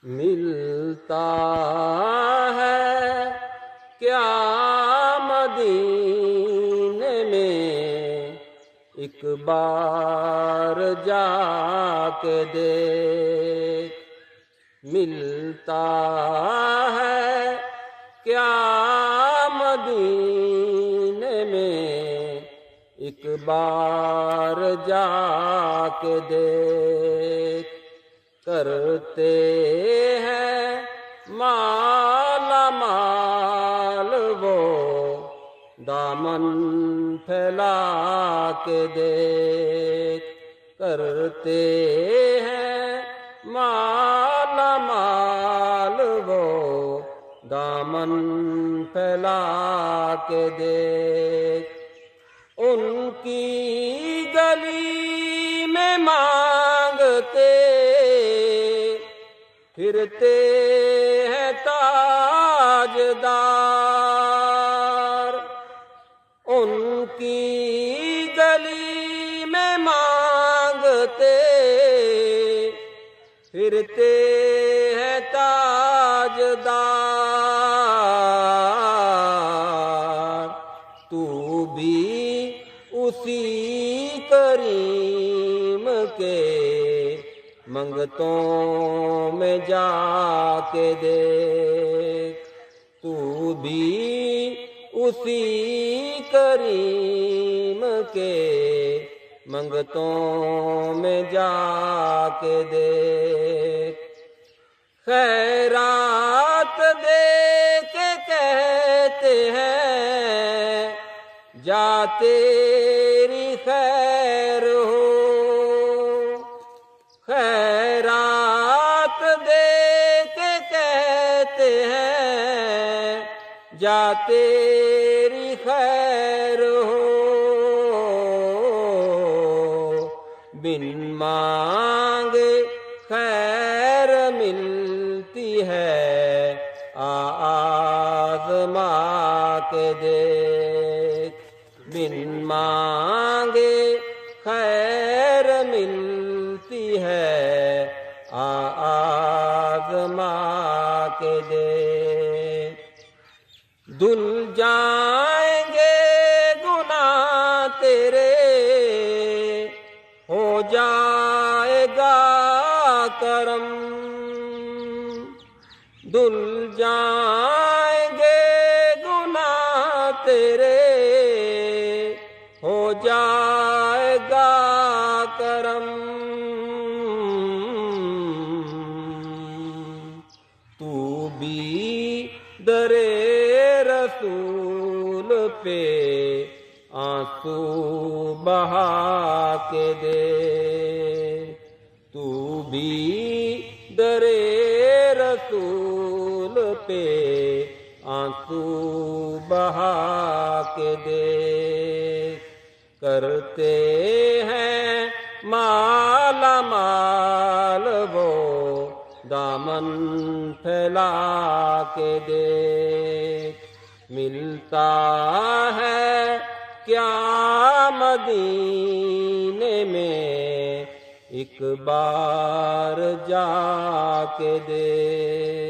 ملتا ہے کیا مدینے میں، ایک بار جا کے دیکھ۔ ملتا ہے کیا مدینے میں، ایک بار جا کے دیکھ۔ کرتے ہیں مالا مال وہ، دامن پھیلا کے دیکھ۔ کرتے ہیں مالا مال وہ، دامن پھیلا کے دیکھ۔ ان کی گلی میں مانگتے پھرتے ہیں تاجدار۔ ان کی گلی میں مانگتے پھرتے ہیں تاجدار۔ تو بھی اسی کریم کے منگتوں میں جا کے دیکھ۔ تو بھی اسی کریم کے منگتوں میں جا کے دیکھ۔ خیرات دے کے کہتے ہیں جا تیری خیر ہو۔ خیرات دے کے کہتے ہیں جا تیری خیر ہو۔ بن مانگے خیر ملتی ہے، آزما کے دیکھ۔ بن مانگے خیر ملتی ہے، آزما کے دیکھ۔ دھل جائیں گے گناہ تیرے، ہو جائے گا کرم۔ دھل جائیں گے گناہ تیرے، ہو جائے گا کرم۔ تو بھی در رسول پہ آنسو بہا کے دے۔ تو بھی در رسول پہ آنسو بہا کے دے۔ کرتے ہیں مالا مال وہ، دامن پھیلا کے دیکھ۔ ملتا ہے کیا مدینے میں، ایک بار جا کے دیکھ۔